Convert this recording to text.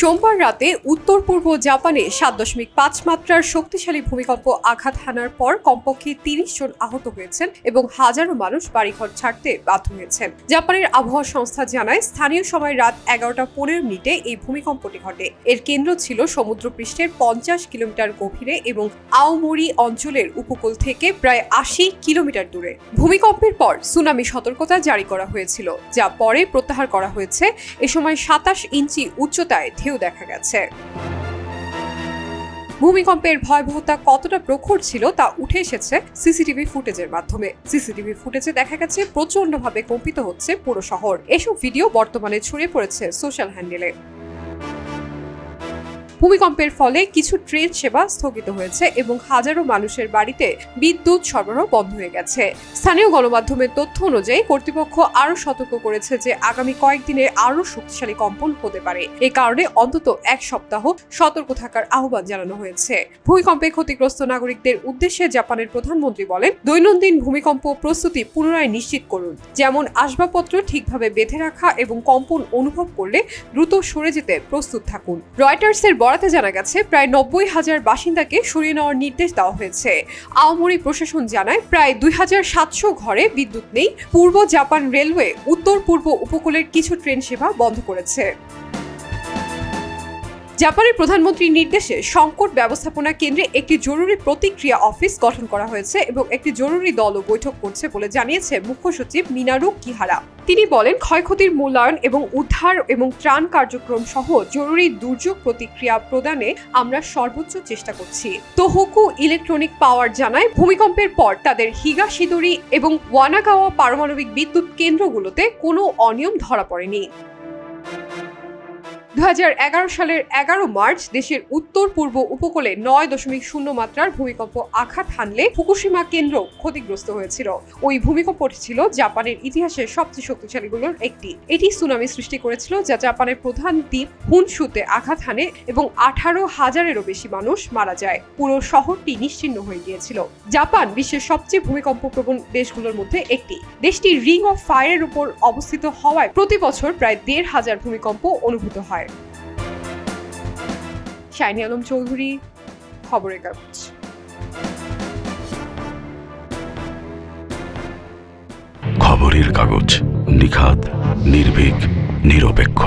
সোমবার রাতে উত্তর পূর্ব জাপানে 7.5 মাত্রার শক্তিশালী ভূমিকম্প আঘাত হানার পর কমপক্ষে 30 জন আহত হয়েছেন এবং হাজারো মানুষ বাড়িঘর ছাড়তে বাধ্য হয়েছেন। জাপানের আবহাওয়া সংস্থা জানায়, স্থানীয় সময় রাত 11:15 এই ভূমিকম্পটি ঘটে। এর কেন্দ্র ছিল সমুদ্রপৃষ্ঠের 50 কিলোমিটার গভীরে এবং আওমোরি অঞ্চলের উপকূল থেকে প্রায় 80 কিলোমিটার দূরে। ভূমিকম্পের পর সুনামি সতর্কতা জারি করা হয়েছিল, যা পরে প্রত্যাহার করা হয়েছে। এ সময় 27 ইঞ্চি উচ্চতায় ঢেউ দেখা গেছে। ভূমিকম্পের ভয়াবহতা কতটা প্রখর ছিল তা উঠে এসেছে সিসিটিভি ফুটেজের মাধ্যমে। সিসিটিভি ফুটেজে দেখা গেছে প্রচন্ডভাবে কম্পিত হচ্ছে পুরো শহর। এসব ভিডিও বর্তমানে ছড়িয়ে পড়েছে সোশ্যাল হ্যান্ডেলে। ভূমিকম্পের ফলে কিছু ট্রেন সেবা স্থগিত হয়েছে এবং হাজারো মানুষের বাড়িতে বিদ্যুৎ সরবরাহ বন্ধ হয়ে গেছে। স্থানীয় গণমাধ্যমের তথ্য অনুযায়ী কর্তৃপক্ষ আরও সতর্ক করেছে যে আগামী কয়েকদিনে আরও শক্তিশালী কম্পন হতে পারে। এ কারণে অন্তত এক সপ্তাহ সতর্ক থাকার আহ্বান জানানো হয়েছে। ভূমিকম্পে ক্ষতিগ্রস্ত নাগরিকদের উদ্দেশ্যে জাপানের প্রধানমন্ত্রী বলেন, দৈনন্দিন ভূমিকম্প প্রস্তুতি পুনরায় নিশ্চিত করুন, যেমন আসবাবপত্র ঠিকভাবে বেঁধে রাখা এবং কম্পন অনুভব করলে দ্রুত সরে যেতে প্রস্তুত থাকুন। রয়টার্সের বরাতে জানা গেছে, প্রায় 90,000 বাসিন্দাকে সরিয়ে নেওয়ার নির্দেশ দেওয়া হয়েছে। আওমোরি প্রশাসন জানায়, প্রায় 2700 ঘরে বিদ্যুৎ নেই। পূর্ব জাপান রেলওয়ে উত্তর পূর্ব উপকূলের কিছু ট্রেন সেবা বন্ধ করেছে। জাপানের প্রধানমন্ত্রীর নির্দেশে সংকট ব্যবস্থাপনা কেন্দ্রে একটি জরুরি প্রতিক্রিয়া অফিস গঠন করা হয়েছে এবং একটি জরুরি দলও বৈঠক করছে বলে জানিয়েছে মুখ্য সচিব মিনারু কিহারা। তিনি বলেন, ক্ষয়ক্ষতির মূল্যায়ন এবং উদ্ধার এবং ত্রাণ কার্যক্রম সহ জরুরি দুর্যোগ প্রতিক্রিয়া প্রদানে আমরা সর্বোচ্চ চেষ্টা করছি। তোহোকু ইলেকট্রনিক পাওয়ার জানায়, ভূমিকম্পের পর তাদের হিগাশিদোরি এবং ওয়ানাগাওয়া পারমাণবিক বিদ্যুৎ কেন্দ্রগুলোতে কোনো অনিয়ম ধরা পড়েনি। 2011 সালের 11 মার্চ দেশের উত্তর পূর্ব উপকূলে 9.0 মাত্রার ভূমিকম্প আঘাত হানলে ফুকুশিমা কেন্দ্র ক্ষতিগ্রস্ত হয়েছিল। ওই ভূমিকম্পটি ছিল জাপানের ইতিহাসের সবচেয়ে শক্তিশালীগুলোর একটি। এটি সুনামি সৃষ্টি করেছিল, যা জাপানের প্রধান দ্বীপ হুনশুতে আঘাত হানে এবং 18,000-এরও বেশি মানুষ মারা যায়। পুরো শহরটি নিশ্চিহ্ন হয়ে গিয়েছিল। জাপান বিশ্বের সবচেয়ে ভূমিকম্প প্রবণ দেশগুলোর মধ্যে একটি। দেশটি রিং অফ ফায়ারের উপর অবস্থিত হওয়ায় প্রতি বছর প্রায় 1,500 ভূমিকম্প অনুভূত হয়। শাইনি আলম চৌধুরী, খবরের কাগজ। খবরের কাগজ, নিখাত, নির্ভীক, নিরপেক্ষ।